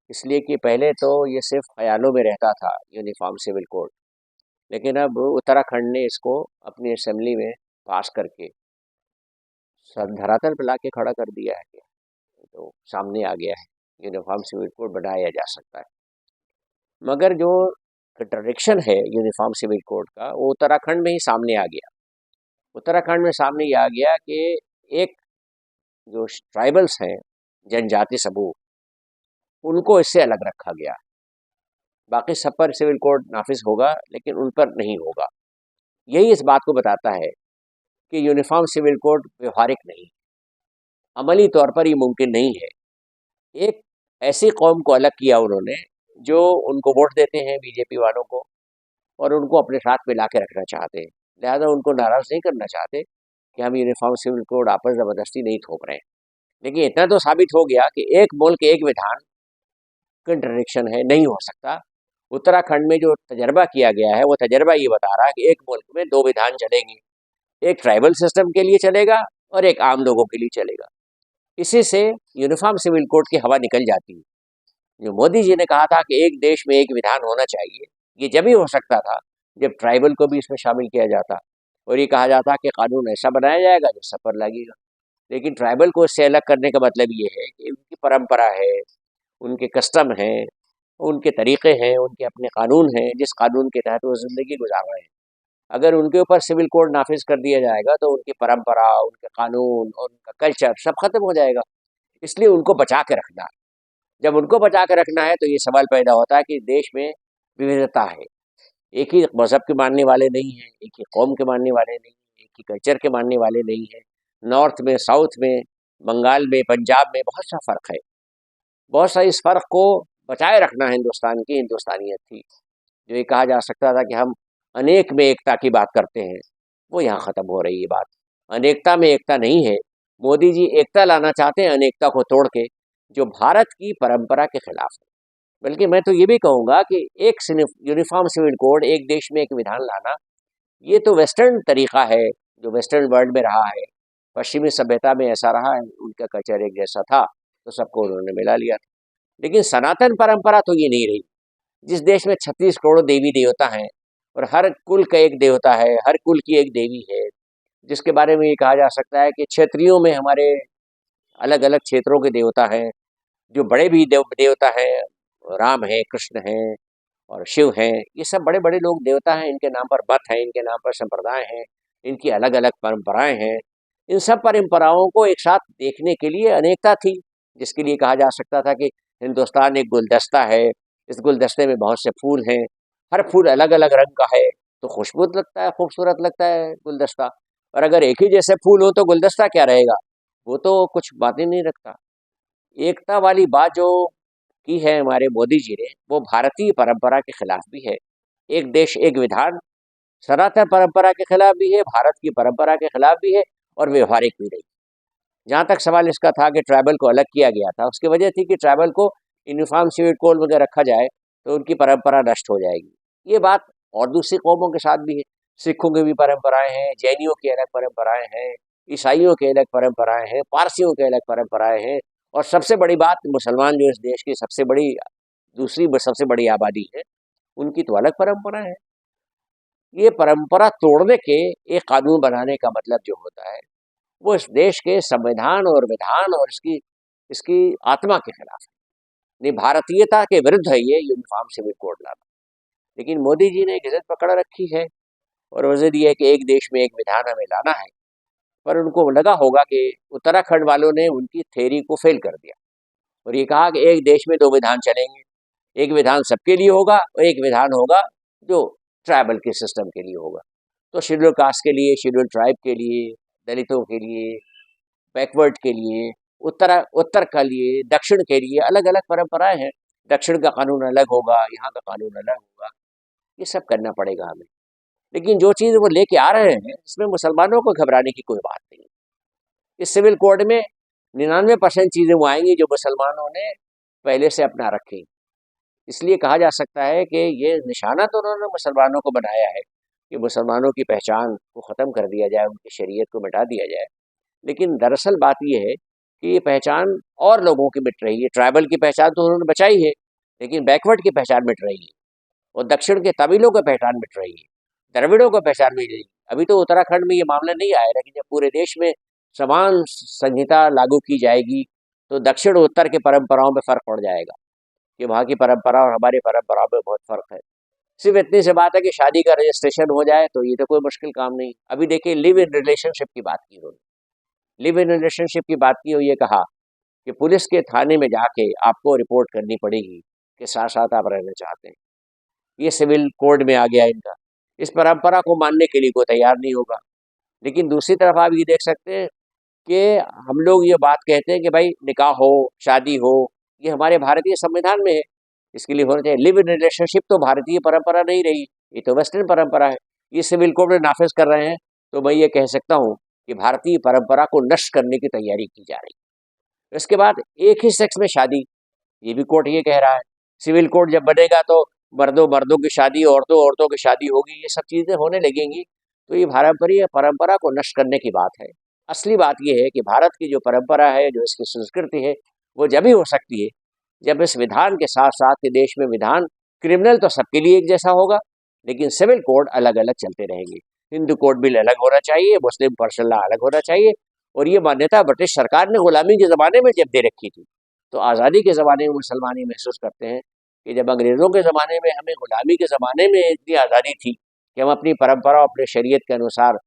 इसलिए कि पहले तो ये सिर्फ ख्यालों में रहता था यूनिफॉर्म सिविल कोड, लेकिन अब उत्तराखंड ने इसको अपनी असेंबली में पास करके धरातल पर ला के खड़ा कर दिया है। तो सामने आ गया है, यूनिफॉर्म सिविल कोड बनाया जा सकता है। मगर जो कंट्रडिक्शन है यूनिफॉर्म सिविल कोड का, वो उत्तराखंड में ही सामने आ गया। उत्तराखंड में सामने ये आ गया कि एक जो ट्राइबल्स हैं, जनजाति समूह, उनको इससे अलग रखा गया। बाकी सब पर सिविल कोड नाफिज होगा, लेकिन उन पर नहीं होगा। यही इस बात को बताता है कि यूनिफॉर्म सिविल कोड व्यवहारिक नहीं, अमली तौर पर ये मुमकिन नहीं है। एक ऐसी कौम को अलग किया उन्होंने जो उनको वोट देते हैं, बीजेपी वालों को, और उनको अपने साथ मिला के रखना चाहते हैं। लिहाजा उनको नाराज़ नहीं करना चाहते कि हम यूनिफॉर्म सिविल कोड आपस ज़बरदस्ती नहीं थोप रहे हैं। लेकिन इतना तो साबित हो गया कि एक मुल्क एक विधान कंट्रडिक्शन है, नहीं हो सकता। उत्तराखंड में जो तजर्बा किया गया है, वो तजर्बा ये बता रहा है कि एक मुल्क में दो विधान चलेंगे, एक ट्राइबल सिस्टम के लिए चलेगा और एक आम लोगों के लिए चलेगा। इसी से यूनिफॉर्म सिविल कोड की हवा निकल जाती है। जो मोदी जी ने कहा था कि एक देश में एक विधान होना चाहिए, ये जब ही हो सकता था जब ट्राइबल को भी इसमें शामिल किया जाता और ये कहा जाता कि कानून ऐसा बनाया जाएगा जो सब पर लगेगा। लेकिन ट्राइबल को इससे अलग करने का मतलब ये है कि उनकी परंपरा है, उनके कस्टम हैं, उनके तरीक़े हैं, उनके अपने कानून हैं, जिस कानून के तहत वो ज़िंदगी गुजार रहे हैं। अगर उनके ऊपर सिविल कोड नाफिज कर दिया जाएगा तो उनकी परंपरा, उनके कानून और उनका कल्चर सब खत्म हो जाएगा। इसलिए उनको बचा के रखना है। जब उनको बचा के रखना है तो ये सवाल पैदा होता है कि देश में विविधता है, एक ही मज़हब के मानने वाले नहीं हैं, एक ही कौम के मानने वाले नहीं हैं, एक ही कल्चर के मानने वाले नहीं हैं। नॉर्थ में, साउथ में, बंगाल में, पंजाब में बहुत सा फ़र्क है। बहुत सा इस फ़र्क को बचाए रखना हिंदुस्तान की हिंदुस्तानियत थी। जो ये कहा जा सकता था कि हम अनेक में एकता की बात करते हैं, वो यहाँ ख़त्म हो रही है बात। अनेकता में एकता नहीं है। मोदी जी एकता लाना चाहते हैं अनेकता को तोड़ के, जो भारत की परंपरा के खिलाफ है। बल्कि मैं तो ये भी कहूँगा कि एक यूनिफॉर्म सिविल कोड, एक देश में एक विधान लाना, ये तो वेस्टर्न तरीक़ा है, जो वेस्टर्न वर्ल्ड में रहा है। पश्चिमी सभ्यता में ऐसा रहा है, उनका कल्चर एक जैसा था, तो सबको उन्होंने मिला लिया था। लेकिन सनातन परंपरा तो ये नहीं रही। जिस देश में 36 करोड़ देवी देवता हैं और हर कुल का एक देवता है, हर कुल की एक देवी है, जिसके बारे में ये कहा जा सकता है कि क्षेत्रियों में हमारे अलग अलग क्षेत्रों के देवता हैं, जो बड़े भी देवता हैं, राम हैं, कृष्ण हैं और शिव हैं। ये सब बड़े बड़े लोग देवता हैं, इनके नाम पर मत हैं, इनके नाम पर संप्रदाय हैं, इनकी अलग अलग परंपराएं हैं। इन सब परंपराओं को एक साथ देखने के लिए अनेकता थी, जिसके लिए कहा जा सकता था कि हिंदुस्तान एक गुलदस्ता है, इस गुलदस्ते में बहुत से फूल हैं, हर फूल अलग अलग रंग का है, तो खुशबूत लगता है, खूबसूरत लगता है गुलदस्ता। और अगर एक ही जैसे फूल हो तो गुलदस्ता क्या रहेगा, वो तो कुछ बात ही नहीं रखता। एकता वाली बात जो की है हमारे मोदी जी ने, वो भारतीय परंपरा के खिलाफ भी है। एक देश एक विधान सनातन परंपरा के खिलाफ भी है, भारत की परंपरा के खिलाफ भी है और व्यवहारिक भी नहीं। जहाँ तक सवाल इसका था कि ट्राइबल को अलग किया गया था, उसकी वजह थी कि ट्राइबल को यूनिफॉर्म सिविल कोड में रखा जाए तो उनकी परंपरा नष्ट हो जाएगी। ये बात और दूसरी कौमों के साथ भी है। सिखों की भी परंपराएं हैं, जैनियों की अलग परंपराएं हैं, ईसाइयों की अलग परंपराएं हैं, पारसियों की अलग परंपराएं हैं, और सबसे बड़ी बात, मुसलमान जो इस देश की सबसे बड़ी दूसरी सबसे बड़ी आबादी है, उनकी तो अलग परंपरा है। ये परंपरा तोड़ने के एक कानून बनाने का मतलब जो होता है, वो इस देश के संविधान और विधान और इसकी इसकी आत्मा के खिलाफ है। नहीं, भारतीयता के विरुद्ध है ये यूनिफॉर्म सिविल कोड लाना। लेकिन मोदी जी ने एक जिद पकड़ रखी है और वो जिद ये है कि एक देश में एक विधान हमें लाना है। पर उनको लगा होगा कि उत्तराखंड वालों ने उनकी थ्योरी को फेल कर दिया और ये कहा कि एक देश में दो विधान चलेंगे, एक विधान सबके लिए होगा और एक विधान होगा जो ट्राइबल के सिस्टम के लिए होगा। तो शेड्यूल कास्ट के लिए, शेड्यूल ट्राइब के लिए, दलितों के लिए, बैकवर्ड के लिए, उत्तर के लिए, दक्षिण के लिए अलग अलग परंपराएं हैं। दक्षिण का कानून अलग होगा, यहाँ का कानून अलग होगा। ये सब करना पड़ेगा हमें। लेकिन जो चीज़ वो लेके आ रहे हैं, इसमें मुसलमानों को घबराने की कोई बात नहीं। इस सिविल कोड में 99% चीज़ें वो आएंगी जो मुसलमानों ने पहले से अपना रखी। इसलिए कहा जा सकता है कि ये निशाना तो उन्होंने मुसलमानों को बनाया है कि मुसलमानों की पहचान को ख़त्म कर दिया जाए, उनकी शरीयत को मिटा दिया जाए। लेकिन दरअसल बात ये है कि ये पहचान और लोगों की मिट रही है। ट्राइबल की पहचान तो उन्होंने बचाई है, लेकिन बैकवर्ड की पहचान मिट रही है। और दक्षिण के तमिलों की पहचान मिट रही है, द्रविड़ों की पहचान मिट रही है। अभी तो उत्तराखंड में ये मामला नहीं आया, लेकिन जब पूरे देश में समान संहिता लागू की जाएगी तो दक्षिण और उत्तर की परंपराओं में फर्क पड़ जाएगा कि वहाँ की परंपरा और हमारी परंपराओं में बहुत फर्क है। सिर्फ इतनी सी बात है कि शादी का रजिस्ट्रेशन हो जाए तो ये तो कोई मुश्किल काम नहीं। अभी देखिए, लिव इन रिलेशनशिप की बात की उन्होंने, लिव इन रिलेशनशिप की बात की और ये कहा कि पुलिस के थाने में जाके आपको रिपोर्ट करनी पड़ेगी कि साथ साथ आप रहना चाहते हैं। ये सिविल कोड में आ गया इनका। इस परंपरा को मानने के लिए कोई तैयार नहीं होगा। लेकिन दूसरी तरफ आप ये देख सकते हैं कि हम लोग ये बात कहते हैं कि भाई निकाह हो, शादी हो, ये हमारे भारतीय संविधान में है, इसके लिए होना चाहिए। लिव इन रिलेशनशिप तो भारतीय परंपरा नहीं रही, ये तो वेस्टर्न परंपरा है। ये सिविल कोड में नाफिज कर रहे हैं, तो मैं ये कह सकता हूँ कि भारतीय परंपरा को नष्ट करने की तैयारी की जा रही है। इसके बाद एक ही सेक्स में शादी, ये भी कोर्ट ये कह रहा है। सिविल कोड जब बनेगा तो मर्दों मर्दों की शादी, औरतों औरतों की शादी होगी, ये सब चीज़ें होने लगेंगी। तो ये पारंपरिक परंपरा को नष्ट करने की बात है। असली बात ये है कि भारत की जो परंपरा है, जो इसकी संस्कृति है, वो जब ही हो सकती है जब इस विधान के साथ साथ के देश में विधान, क्रिमिनल तो सबके लिए एक जैसा होगा, लेकिन सिविल कोड अलग अलग चलते रहेंगे। हिंदू कोड बिल अलग होना चाहिए, मुस्लिम पर्सनल लॉ अलग होना चाहिए। और ये मान्यता ब्रिटिश सरकार ने गुलामी के ज़माने में जब दे रखी थी, तो आज़ादी के ज़माने में मुसलमान ये महसूस करते हैं कि जब अंग्रेज़ों के ज़माने में, हमें गुलामी के ज़माने में इतनी आज़ादी थी कि हम अपनी परंपरा, अपने शरीयत के अनुसार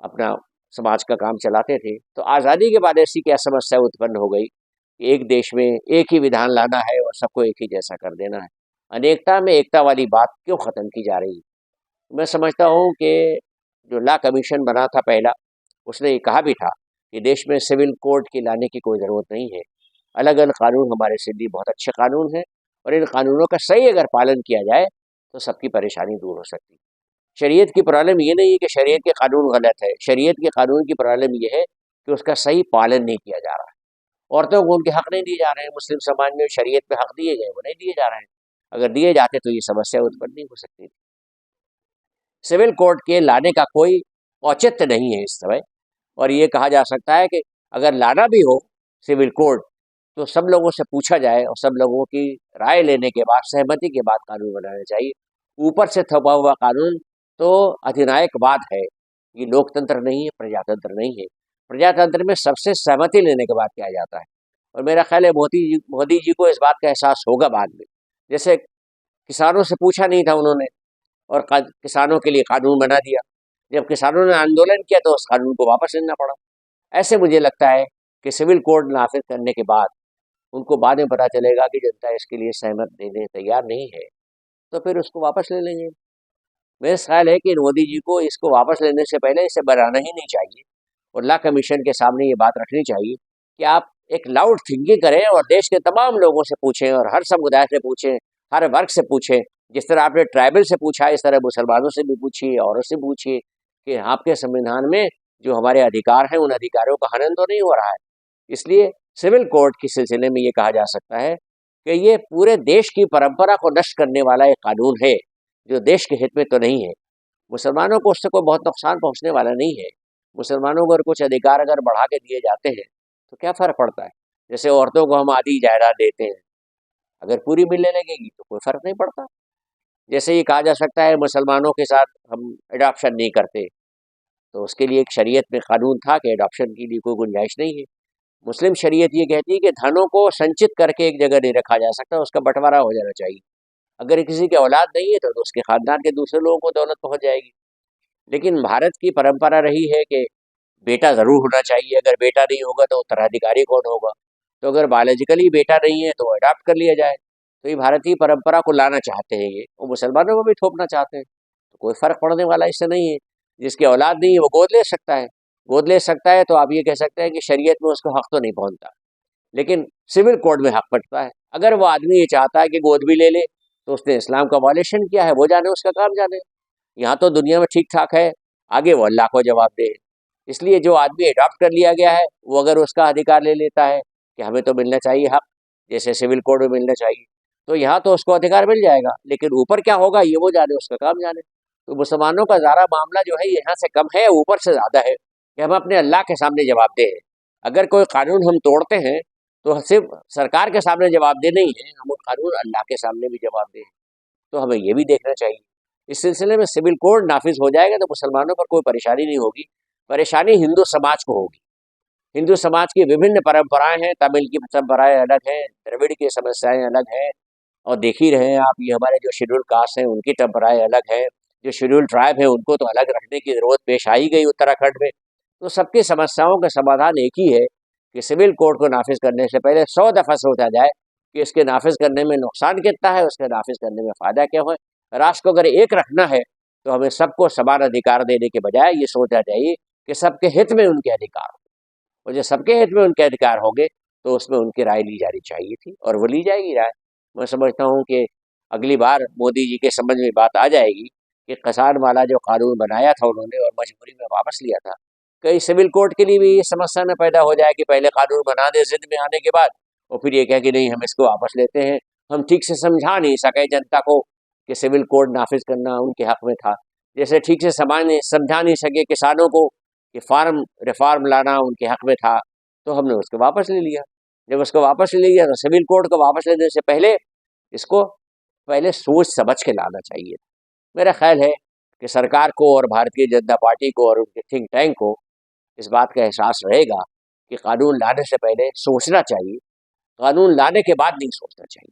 अपना समाज का काम चलाते थे, तो आज़ादी के बाद ऐसी क्या समस्या उत्पन्न हो गई कि एक देश में एक ही विधान लाना है और सबको एक ही जैसा कर देना है। अनेकता में एकता वाली बात क्यों ख़त्म की जा रही है? मैं समझता हूँ कि जो लॉ कमीशन बना था पहला, उसने ये कहा भी था कि देश में सिविल कोड की लाने की कोई ज़रूरत नहीं है। अलग अलग कानून हमारे सिंधी बहुत अच्छे कानून हैं, और इन कानूनों का सही अगर पालन किया जाए तो सबकी परेशानी दूर हो सकती है। शरीयत की प्रॉब्लम ये नहीं है कि शरीयत के कानून गलत है, शरीयत के कानून की प्रॉब्लम ये है कि उसका सही पालन नहीं किया जा रहा है। औरतों को उनके हक नहीं दिए जा रहे हैं। मुस्लिम समाज में शरीयत में हक दिए गए, वो नहीं दिए जा रहे हैं। अगर दिए जाते तो ये समस्या उत्पन्न नहीं हो सकती थी। सिविल कोड के लाने का कोई औचित्य नहीं है इस समय। और ये कहा जा सकता है कि अगर लाना भी हो सिविल कोड, तो सब लोगों से पूछा जाए और सब लोगों की राय लेने के बाद, सहमति के बाद कानून बनाना चाहिए। ऊपर से थोपा हुआ कानून तो अधिनायकवाद है। ये लोकतंत्र नहीं है, प्रजातंत्र नहीं है। प्रजातंत्र में सबसे सहमति लेने के बाद किया जाता है। और मेरा ख्याल है मोदी जी को इस बात का एहसास होगा बाद में। जैसे किसानों से पूछा नहीं था उन्होंने, और किसानों के लिए कानून बना दिया। जब किसानों ने आंदोलन किया तो उस कानून को वापस लेना पड़ा। ऐसे मुझे लगता है कि सिविल कोड नाफिज करने के बाद उनको बाद में पता चलेगा कि जनता इसके लिए सहमत देने तैयार नहीं है, तो फिर उसको वापस ले लेंगे। मेरा ख्याल है कि मोदी जी को इसको वापस लेने से पहले इसे बनाना ही नहीं चाहिए, और लॉ कमीशन के सामने ये बात रखनी चाहिए कि आप एक लाउड थिंकिंग करें और देश के तमाम लोगों से पूछें, और हर समुदाय से पूछें, हर वर्ग से पूछें। जिस तरह आपने ट्राइबल से पूछा, इस तरह मुसलमानों से भी पूछिए, औरों से पूछिए कि आपके संविधान में जो हमारे अधिकार हैं, उन अधिकारों का हनन तो नहीं हो रहा है। इसलिए सिविल कोड के सिलसिले में ये कहा जा सकता है कि ये पूरे देश की परंपरा को नष्ट करने वाला एक कानून है, जो देश के हित में तो नहीं है। मुसलमानों को उससे कोई बहुत नुकसान पहुंचने वाला नहीं है। मुसलमानों को अगर कुछ अधिकार अगर बढ़ा के दिए जाते हैं तो क्या फ़र्क पड़ता है? जैसे औरतों को हम आधी जायदाद देते हैं, अगर पूरी मिलने लगेगी तो कोई फ़र्क नहीं पड़ता। जैसे ये कहा जा सकता है मुसलमानों के साथ हम एडॉप्शन नहीं करते, तो उसके लिए एक शरीयत में कानून था कि एडॉप्शन के लिए कोई गुंजाइश नहीं है। मुस्लिम शरीयत ये कहती है कि धनों को संचित करके एक जगह नहीं रखा जा सकता, उसका बंटवारा हो जाना चाहिए। अगर किसी की औलाद नहीं है तो उसके खानदान के दूसरे लोगों को दौलत पहुंच जाएगी। लेकिन भारत की परंपरा रही है कि बेटा ज़रूर होना चाहिए, अगर बेटा नहीं होगा तो उत्तराधिकारी कौन होगा। तो अगर बायोलॉजिकली बेटा नहीं है तो अडॉप्ट कर लिया जाए। तो ये भारतीय परंपरा को लाना चाहते हैं ये, और मुसलमानों को भी थोपना चाहते हैं। तो कोई फ़र्क पड़ने वाला इससे नहीं है। जिसकी औलाद नहीं है वो गोद ले सकता है, गोद ले सकता है, तो आप ये कह सकते हैं कि शरीयत में उसको हक तो नहीं पहुंचता, लेकिन सिविल कोड में हक पड़ता है। अगर वो आदमी ये चाहता है कि गोद भी ले ले, तो उसने इस्लाम का वायलेशन किया है, वो जाने, उसका काम जाने। यहाँ तो दुनिया में ठीक ठाक है, आगे वो अल्लाह को जवाब दे। इसलिए जो आदमी अडॉप्ट कर लिया गया है, वो अगर उसका अधिकार ले लेता है कि हमें तो मिलना चाहिए हक, जैसे सिविल कोड में मिलना चाहिए, तो यहाँ तो उसको अधिकार मिल जाएगा। लेकिन ऊपर क्या होगा ये वो जाने, उसका काम जाने। तो मुसलमानों का ज़्यादा मामला जो है यहाँ से कम है, ऊपर से ज़्यादा है कि हम अपने अल्लाह के सामने जवाब दें। अगर कोई कानून हम तोड़ते हैं तो सिर्फ सरकार के सामने जवाबदेह नहीं है, हम वो कानून अल्लाह के सामने भी जवाबदेह हैं। तो हमें ये भी देखना चाहिए। इस सिलसिले में सिविल कोड नाफिज हो जाएगा तो मुसलमानों पर कोई परेशानी नहीं होगी, परेशानी हिंदू समाज को होगी। हिंदू समाज की विभिन्न परंपराएं हैं, तमिल की परंपराएं अलग हैं, द्रविड़ की समस्याएं अलग हैं, और देख ही रहे हैं आप, ये हमारे जो शेड्यूल कास्ट हैं उनकी परंपराएं अलग हैं, जो शेड्यूल ट्राइब है उनको तो अलग रखने की जरूरत पेश आई गई उत्तराखंड में। तो सबकी समस्याओं का समाधान एक ही है कि सिविल कोड को नाफिज करने से पहले 100 दफा सोचा जाए कि इसके नाफिज करने में नुकसान कितना है, उसके नाफिज करने में फायदा क्या है। राष्ट्र को अगर एक रखना है तो हमें सबको समान अधिकार देने के बजाय ये सोचना चाहिए कि सबके हित में उनके अधिकार हो, और जो सबके हित में उनके अधिकार होंगे तो उसमें उनकी राय ली जानी चाहिए थी, और वो ली जाएगी राय। मैं समझता हूँ कि अगली बार मोदी जी के समझ में बात आ जाएगी कि किसान वाला जो कानून बनाया था उन्होंने और मजबूरी में वापस लिया था, कहीं सिविल कोर्ट के लिए भी ये समस्या न पैदा हो जाए कि पहले कानून बना दे जिद में आने के बाद, और फिर ये कहे कि नहीं हम इसको वापस लेते हैं। हम ठीक से समझा नहीं सके जनता को कि सिविल कोड नाफिज करना उनके हक में था, जैसे ठीक से समझा नहीं सके किसानों को कि फार्म रिफॉर्म लाना उनके हक में था, तो हमने उसको वापस ले लिया। जब उसको वापस ले लिया तो सिविल कोड को वापस लेने से पहले इसको पहले सोच समझ के लाना चाहिए। मेरा ख्याल है कि सरकार को और भारतीय जनता पार्टी को और उनके थिंक टैंक को इस बात का एहसास रहेगा कि कानून लाने से पहले सोचना चाहिए, कानून लाने के बाद नहीं सोचना चाहिए।